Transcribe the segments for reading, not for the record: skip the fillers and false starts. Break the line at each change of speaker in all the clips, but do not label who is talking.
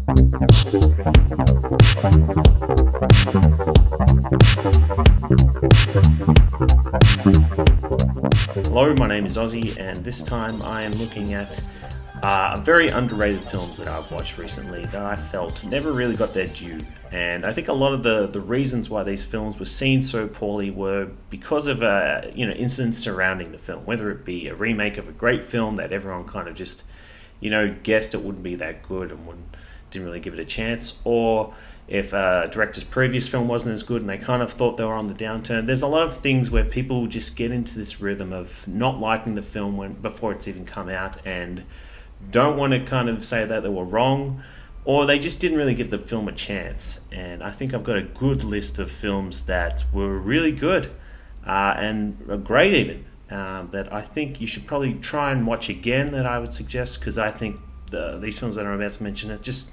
Hello, my name is Ozzy, and this time I am looking at very underrated films that I've watched recently that I felt never really got their due. And I think a lot of the reasons why these films were seen so poorly were because of incidents surrounding the film, whether it be a remake of a great film that everyone kind of just guessed it wouldn't be that good and didn't really give it a chance, or if a director's previous film wasn't as good and they kind of thought they were on the downturn. There's a lot of things where people just get into this rhythm of not liking the film before it's even come out and don't want to kind of say that they were wrong, or they just didn't really give the film a chance. And I think I've got a good list of films that were really good and great even, that I think you should probably try and watch again, that I would suggest, because I think these films that I'm about to mention are just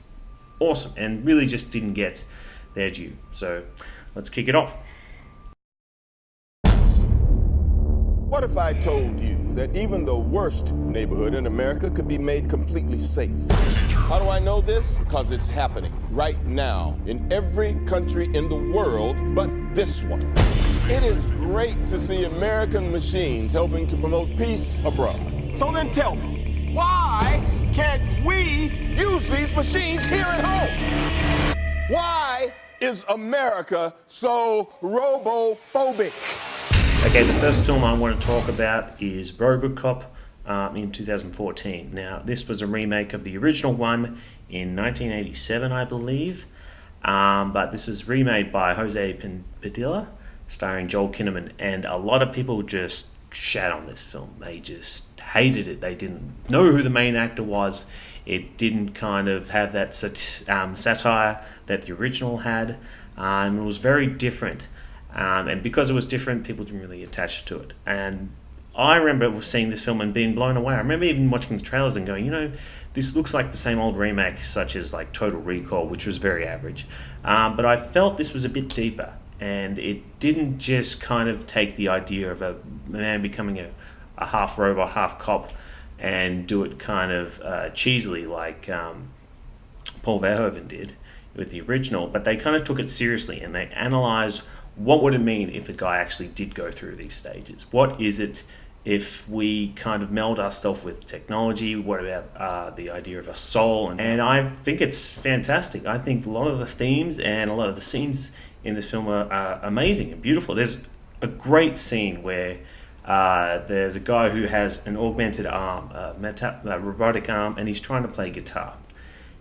awesome and really just didn't get their due. So let's kick it off.
What if I told you that even the worst neighborhood in America could be made completely safe? How do I know this? Because it's happening right now in every country in the world but this one. It is great to see American machines helping to promote peace abroad. So then tell me, why can't we use these machines here at home? Why is America so robophobic?
Okay, the first film I want to talk about is RoboCop in 2014. Now, this was a remake of the original one in 1987, I believe, but this was remade by Jose Padilla, starring Joel Kinnaman, and a lot of people just shat on this film. They just hated it. They didn't know who the main actor was. It didn't kind of have that satire that the original had, and it was very different. And because it was different, people didn't really attach to it. And I remember seeing this film and being blown away. I remember even watching the trailers and going, this looks like the same old remake, such as like Total Recall, which was very average. But I felt this was a bit deeper, and it didn't just kind of take the idea of a man becoming a half robot, half cop, and do it kind of cheesily like Paul Verhoeven did with the original, but they kind of took it seriously and they analysed what would it mean if a guy actually did go through these stages. What is it if we kind of meld ourselves with technology? What about the idea of a soul? And I think it's fantastic. I think a lot of the themes and a lot of the scenes in this film are amazing and beautiful. There's a great scene where there's a guy who has an augmented arm, a robotic arm, and he's trying to play guitar.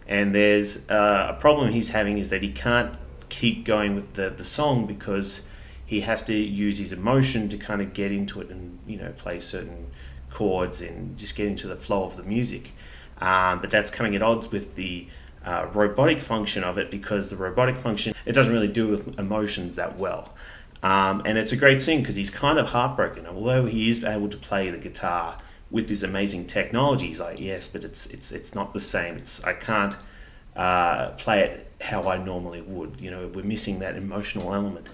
And there's a problem he's having is that he can't keep going with the song because he has to use his emotion to kind of get into it and play certain chords and just get into the flow of the music. But that's coming at odds with the robotic function of it, because the robotic function, it doesn't really deal with emotions that well. And it's a great scene because he's kind of heartbroken. Although he is able to play the guitar with this amazing technology, he's like, yes, but it's not the same. I can't play it how I normally would. We're missing that emotional element.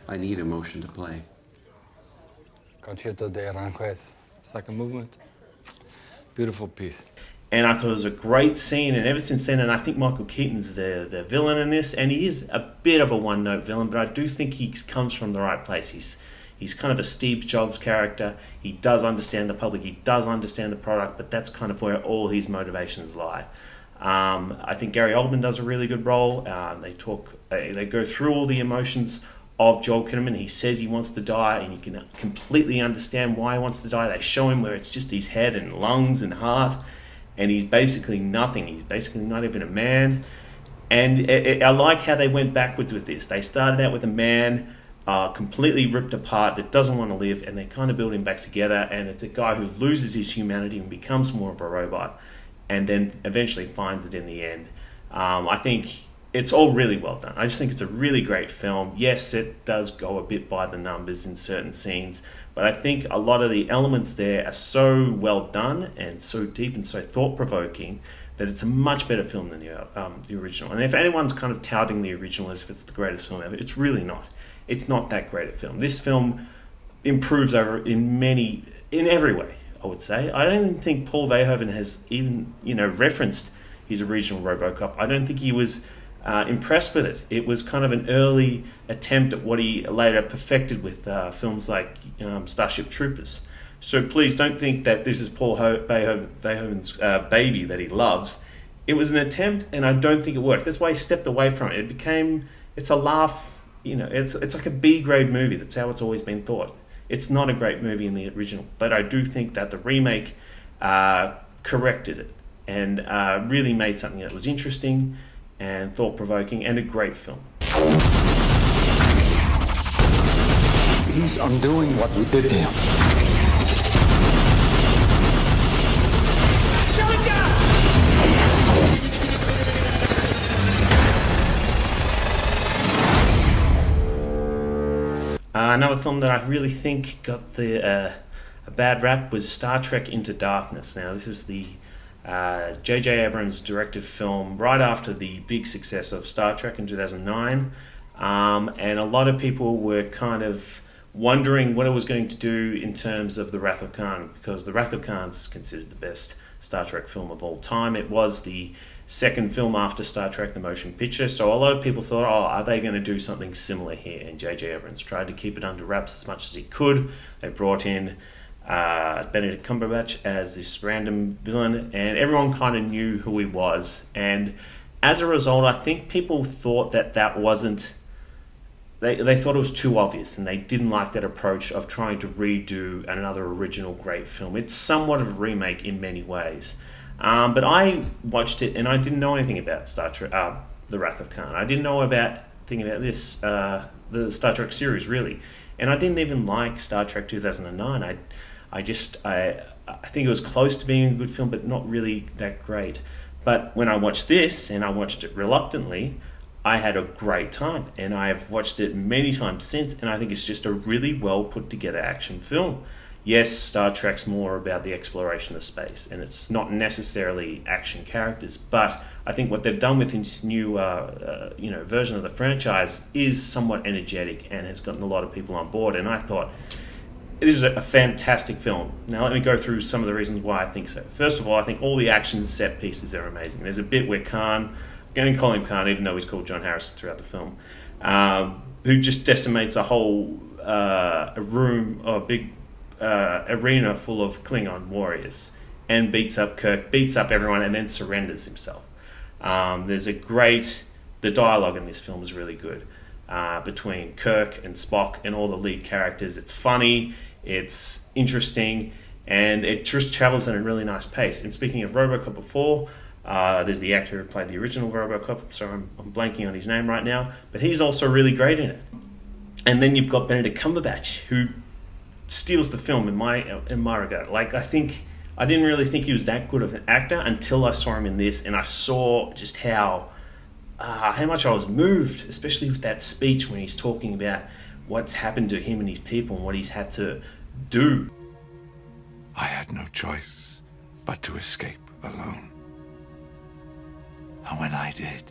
I need emotion to play.
Concerto de Aranjuez, second movement. Beautiful piece.
And I thought it was a great scene, and ever since then, and I think Michael Keaton's the villain in this, and he is a bit of a one-note villain, but I do think he comes from the right place. He's kind of a Steve Jobs character. He does understand the public, he does understand the product, but that's kind of where all his motivations lie. I think Gary Oldman does a really good role. They go through all the emotions of Joel Kinnaman. He says he wants to die, and you can completely understand why he wants to die. They show him where it's just his head and lungs and heart, and he's basically nothing. He's basically not even a man. And I like how they went backwards with this. They started out with a man completely ripped apart that doesn't want to live, and they kind of build him back together, and it's a guy who loses his humanity and becomes more of a robot, and then eventually finds it in the end. I think it's all really well done. I just think it's a really great film. Yes, it does go a bit by the numbers in certain scenes, but I think a lot of the elements there are so well done and so deep and so thought-provoking that it's a much better film than the original. And if anyone's kind of touting the original as if it's the greatest film ever, it's really not. It's not that great a film. This film improves over in every way. I would say. I don't even think Paul Verhoeven has even, referenced his original RoboCop. I don't think he was impressed with it. It was kind of an early attempt at what he later perfected with films like Starship Troopers. So please don't think that this is Paul Verhoeven's baby that he loves. It was an attempt, and I don't think it worked. That's why he stepped away from it. It's a laugh, it's like a B-grade movie. That's how it's always been thought. It's not a great movie in the original, but I do think that the remake corrected it and really made something that was interesting and thought-provoking and a great film.
He's undoing what we did to him.
Another film that I really think got a bad rap was Star Trek Into Darkness. Now, this is the J.J. Abrams directed film right after the big success of Star Trek in 2009. And a lot of people were kind of wondering what it was going to do in terms of The Wrath of Khan, because The Wrath of Khan is considered the best Star Trek film of all time. It was the second film after Star Trek, the motion picture. So a lot of people thought, are they going to do something similar here? And J.J. Abrams tried to keep it under wraps as much as he could. They brought in Benedict Cumberbatch as this random villain, and everyone kind of knew who he was. And as a result, I think people thought that wasn't... They thought it was too obvious, and they didn't like that approach of trying to redo another original great film. It's somewhat of a remake in many ways. But I watched it, and I didn't know anything about Star Trek, The Wrath of Khan. I didn't know anything about this, the Star Trek series, really. And I didn't even like Star Trek 2009. I think it was close to being a good film, but not really that great. But when I watched this, and I watched it reluctantly, I had a great time, and I have watched it many times since, and I think it's just a really well put together action film. Yes, Star Trek's more about the exploration of space, and it's not necessarily action characters, but I think what they've done with this new version of the franchise is somewhat energetic and has gotten a lot of people on board, and I thought, this is a fantastic film. Now let me go through some of the reasons why I think so. First of all, I think all the action set pieces are amazing. There's a bit where Khan, I'm going to call him Khan even though he's called John Harrison throughout the film, who just decimates a whole big arena full of Klingon warriors and beats up Kirk, beats up everyone, and then surrenders himself. The dialogue in this film is really good between Kirk and Spock and all the lead characters. It's funny, it's interesting, and it just travels at a really nice pace. And speaking of RoboCop before, there's the actor who played the original RoboCop. Sorry, I'm blanking on his name right now, but he's also really great in it. And then you've got Benedict Cumberbatch, who steals the film in my regard. Like, I didn't really think he was that good of an actor until I saw him in this, and I saw just how much I was moved, especially with that speech when he's talking about what's happened to him and his people and what he's had to do.
I had no choice but to escape alone. And when I did,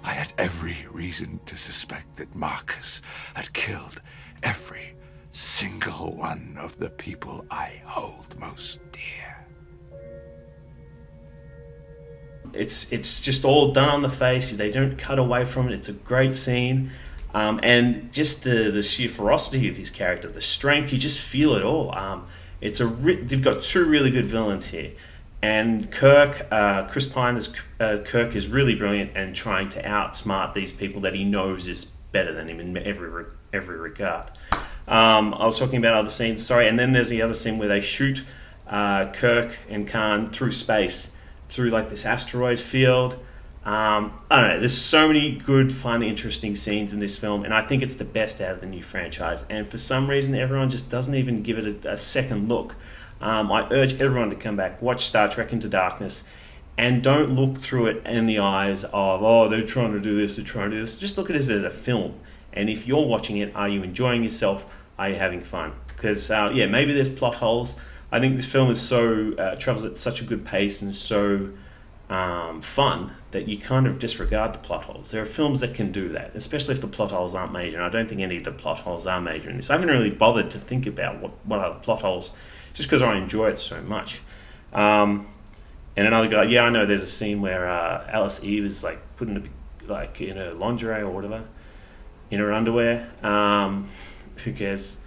I had every reason to suspect that Marcus had killed every single one of the people I hold most dear.
It's just all done on the face. They don't cut away from it. It's a great scene. And just the sheer ferocity of his character, the strength, you just feel it all. They've got two really good villains here. And Kirk, Chris Pine as Kirk is really brilliant and trying to outsmart these people that he knows is better than him in every regard. I was talking about other scenes, and then there's the other scene where they shoot Kirk and Khan through space, through like this asteroid field. I don't know, there's so many good, fun, interesting scenes in this film, and I think it's the best out of the new franchise. And for some reason, everyone just doesn't even give it a second look. I urge everyone to come back, watch Star Trek Into Darkness, and don't look through it in the eyes of, they're trying to do this, they're trying to do this. Just look at it as a film. And if you're watching it, are you enjoying yourself? Are you having fun? Because, maybe there's plot holes. I think this film is travels at such a good pace and so fun that you kind of disregard the plot holes. There are films that can do that, especially if the plot holes aren't major. And I don't think any of the plot holes are major in this. I haven't really bothered to think about what are the plot holes, just because I enjoy it so much. And another guy, yeah, I know there's a scene where Alice Eve is like put in her lingerie or whatever, in her underwear. Who cares?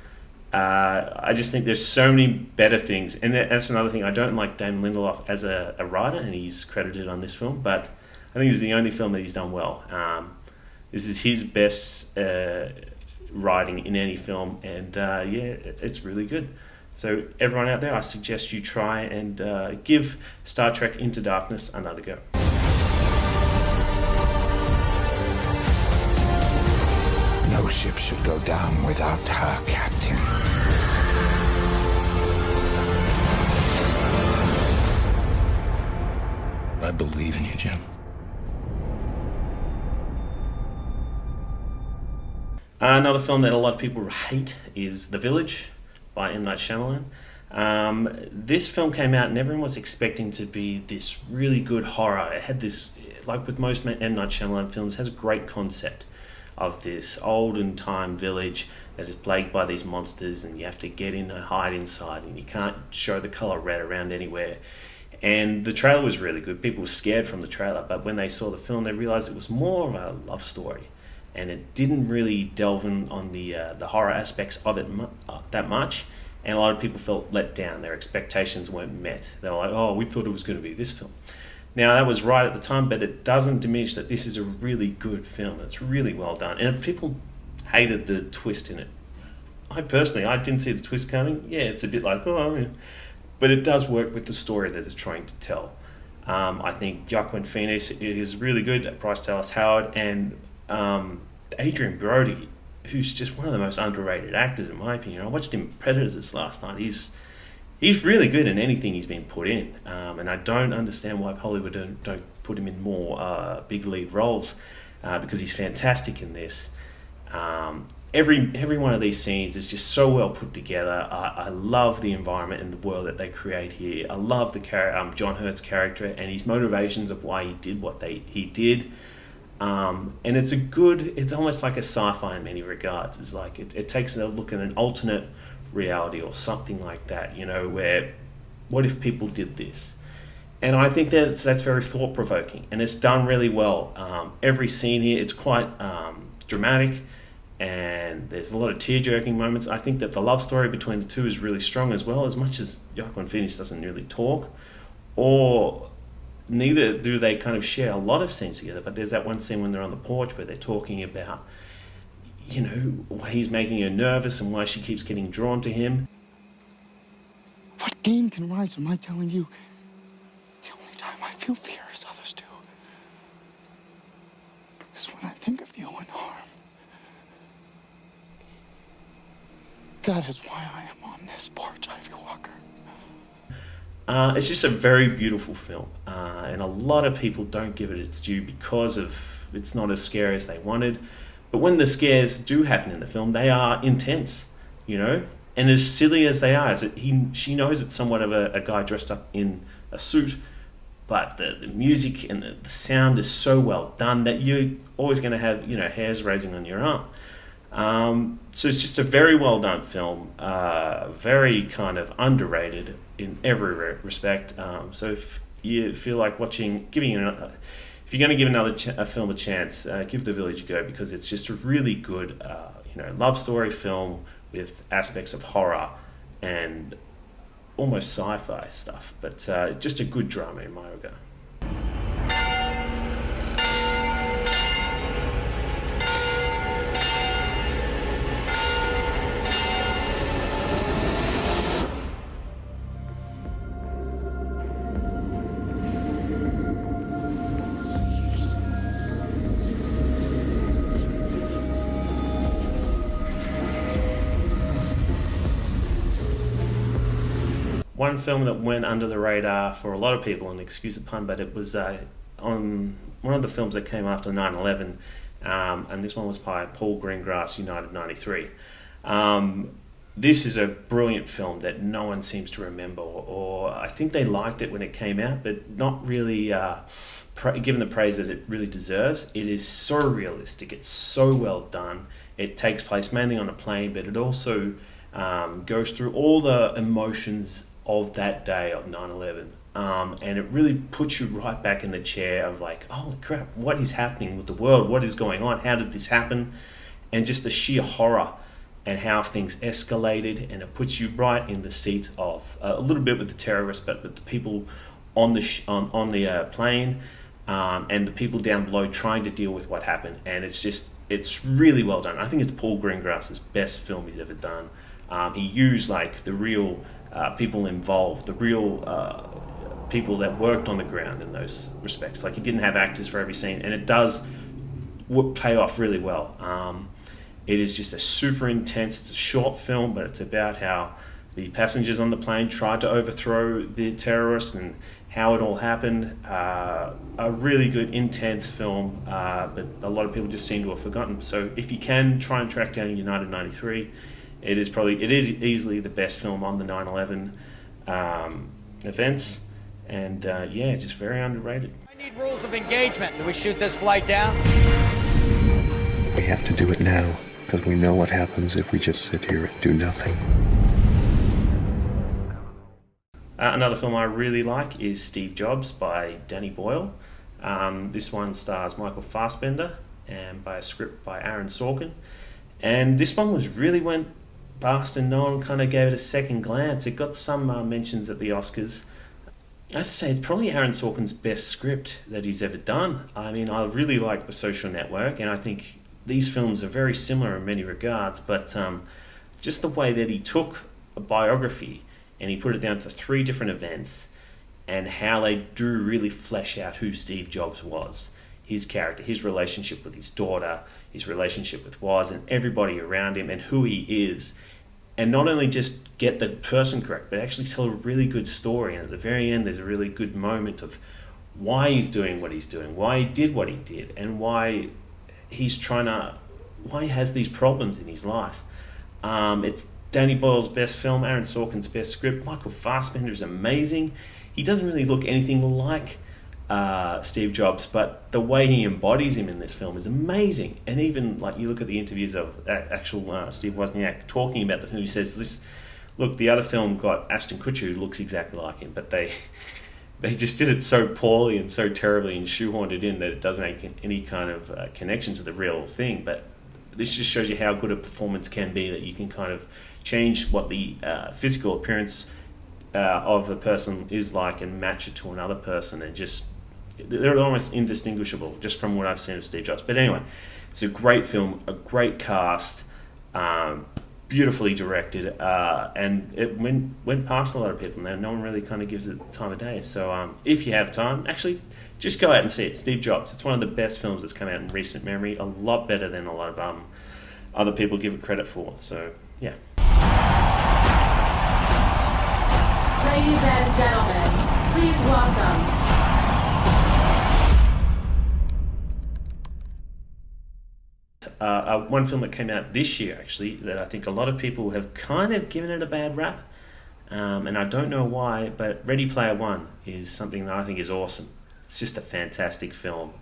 I just think there's so many better things, and that's another thing. I don't like Damon Lindelof as a writer, and he's credited on this film, but I think it's the only film that he's done well. This is his best writing in any film, and it's really good. So everyone out there, I suggest you try and give Star Trek Into Darkness another go.
No ship should go down without her captain. I believe in you, Jim.
Another film that a lot of people hate is The Village by M. Night Shyamalan. This film came out and everyone was expecting to be this really good horror. It had this, like with most M. Night Shyamalan films, has a great concept of this olden time village that is plagued by these monsters, and you have to get in and hide inside, and you can't show the color red around anywhere. And the trailer was really good. People were scared from the trailer, but when they saw the film, they realized it was more of a love story, and it didn't really delve in on the horror aspects of it that much. And a lot of people felt let down. Their expectations weren't met. They were like, "Oh, we thought it was going to be this film." Now, that was right at the time, but it doesn't diminish that this is a really good film. It's really well done. And if people hated the twist in it, I didn't see the twist coming. Yeah, it's a bit like, oh, yeah. But it does work with the story that it's trying to tell. I think Joaquin Phoenix is really good, Bryce Dallas Howard, and Adrian Brody, who's just one of the most underrated actors in my opinion. I watched him in Predators last night. He's really good in anything he's been put in, and I don't understand why Hollywood don't put him in more big lead roles, because he's fantastic in this. Every one of these scenes is just so well put together. I love the environment and the world that they create here. I love the John Hurt's character and his motivations of why he did what he did. And it's almost like a sci-fi in many regards. It's like it takes a look at an alternate reality or something like that, where what if people did this? And I think that's very thought-provoking, and it's done really well. Every scene here, it's quite dramatic, and there's a lot of tear-jerking moments. I think that the love story between the two is really strong as well, as much as Joaquin Phoenix doesn't really talk, or neither do they kind of share a lot of scenes together, but there's that one scene when they're on the porch where they're talking about why he's making her nervous and why she keeps getting drawn to him.
What game can rise from my telling you the only time I feel fear as others do is when I think of you in harm. That is why I am on this porch, Ivy Walker.
It's just a very beautiful film, and a lot of people don't give it its due because of it's not as scary as they wanted. But when the scares do happen in the film, they are intense, and as silly as they are, she knows it's somewhat of a guy dressed up in a suit, but the music and the sound is so well done that you're always going to have hairs raising on your arm. So it's just a very well done film, very kind of underrated in every respect. So if you feel like if you're going to give a film a chance, give The Village a go, because it's just a really good, love story film with aspects of horror and almost sci-fi stuff, but just a good drama in my regard. One film that went under the radar for a lot of people, and excuse the pun, but it was on one of the films that came after 9/11, and this one was by Paul Greengrass, United 93. This is a brilliant film that no one seems to remember, or I think they liked it when it came out, but not really given the praise that it really deserves. It is so realistic, it's so well done. It takes place mainly on a plane, but it also goes through all the emotions of that day of 9/11. And it really puts you right back in the chair of like, holy crap, what is happening with the world? What is going on? How did this happen? And just the sheer horror and how things escalated, and it puts you right in the seat of a little bit with the terrorists, but with the people on the on the plane, and the people down below trying to deal with what happened. And it's really well done. I think it's Paul Greengrass's best film he's ever done. He used like the real people involved, the real people that worked on the ground in those respects. Like, he didn't have actors for every scene, and it does pay off really well. It is just a super intense, it's a short film, but it's about how the passengers on the plane tried to overthrow the terrorists and how it all happened. A really good, intense film, but a lot of people just seem to have forgotten. So if you can, try and track down United 93. It is easily the best film on the 9/11 events, and just very underrated.
I need rules of engagement. Do we shoot this flight down?
We have to do it now, because we know what happens if we just sit here and do nothing.
Another film I really like is Steve Jobs by Danny Boyle. This one stars Michael Fassbender and by a script by Aaron Sorkin. And this one was really went past and no one kind of gave it a second glance. It got some mentions at the Oscars. I have to say, it's probably Aaron Sorkin's best script that he's ever done. I mean, I really like The Social Network, and I think these films are very similar in many regards, but just the way that he took a biography and he put it down to 3 different events and how they do really flesh out who Steve Jobs was. His character, his relationship with his daughter, his relationship with Woz and everybody around him, and who he is. And not only just get the person correct, but actually tell a really good story. And at the very end, there's a really good moment of why he's doing what he's doing, why he did what he did, and why he has these problems in his life. It's Danny Boyle's best film, Aaron Sorkin's best script. Michael Fassbender is amazing. He doesn't really look anything like Steve Jobs, but the way he embodies him in this film is amazing. And even like you look at the interviews of actual Steve Wozniak talking about the film, he says, "Look, the other film got Ashton Kutcher, who looks exactly like him, but they just did it so poorly and so terribly and shoehorned it in that it doesn't make any kind of connection to the real thing." But this just shows you how good a performance can be, that you can kind of change what the physical appearance of a person is like and match it to another person, and just they're almost indistinguishable just from what I've seen of Steve Jobs. But anyway, it's a great film, a great cast, beautifully directed, and it went past a lot of people. Now no one really kind of gives it the time of day. So if you have time, actually just go out and see it. Steve Jobs. It's one of the best films that's come out in recent memory. A lot better than a lot of other people give it credit for. So yeah.
Ladies and gentlemen, please welcome
one film that came out this year, actually, that I think a lot of people have kind of given it a bad rap, and I don't know why, but Ready Player One is something that I think is awesome. It's just a fantastic film.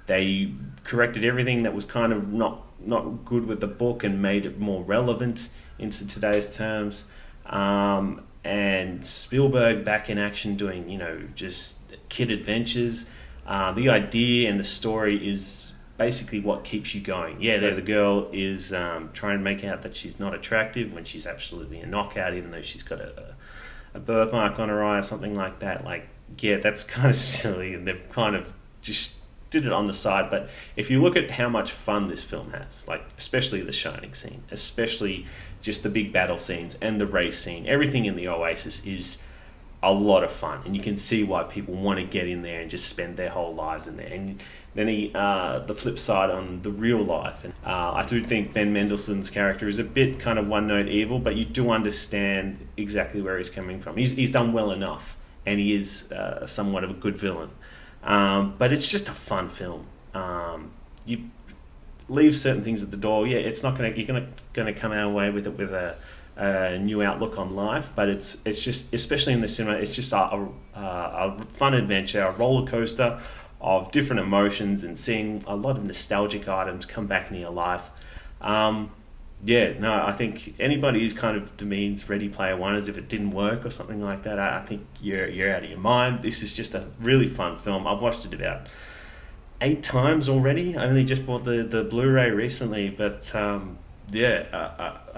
They corrected everything that was kind of not good with the book and made it more relevant into today's terms. And Spielberg back in action doing, just kid adventures. The idea and the story is basically what keeps you going. Yeah, there's a girl is trying to make out that she's not attractive when she's absolutely a knockout, even though she's got a birthmark on her eye or something like that. Like, yeah, that's kind of silly, and they've kind of just did it on the side. But if you look at how much fun this film has, like especially the Shining scene, especially just the big battle scenes and the race scene, everything in the Oasis is a lot of fun, and you can see why people want to get in there and just spend their whole lives in there. And then the flip side on the real life, and I do think Ben Mendelsohn's character is a bit kind of one-note evil, but you do understand exactly where he's coming from. He's done well enough, and he is somewhat of a good villain. But it's just a fun film. You leave certain things at the door. Yeah, it's not you're gonna come away with it with a new outlook on life. But it's just, especially in the cinema, it's just a fun adventure, a roller coaster of different emotions, and seeing a lot of nostalgic items come back into your life. yeah, no, I think anybody who's kind of demeans Ready Player One as if it didn't work or something like that, I think you're out of your mind. This is just a really fun film. I've watched it about 8 times already. I only just bought the Blu-ray recently, but I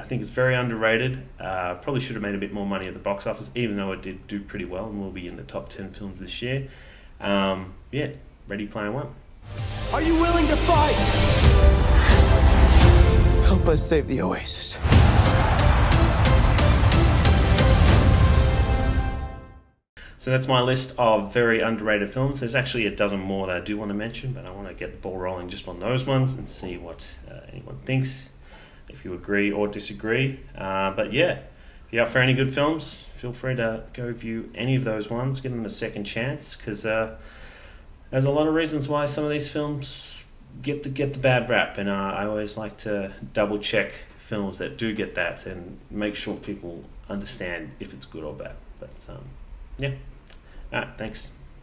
think it's very underrated. Probably should have made a bit more money at the box office, even though it did do pretty well and will be in the top 10 films this year. Ready Player One.
Are you willing to fight?
Help us save the Oasis.
So that's my list of very underrated films. There's actually a dozen more that I do want to mention, but I want to get the ball rolling just on those ones and see what anyone thinks, if you agree or disagree. But yeah, if you're up for any good films, feel free to go view any of those ones, give them a second chance, because there's a lot of reasons why some of these films get the bad rap, and I always like to double check films that do get that and make sure people understand if it's good or bad. But yeah. Alright, thanks.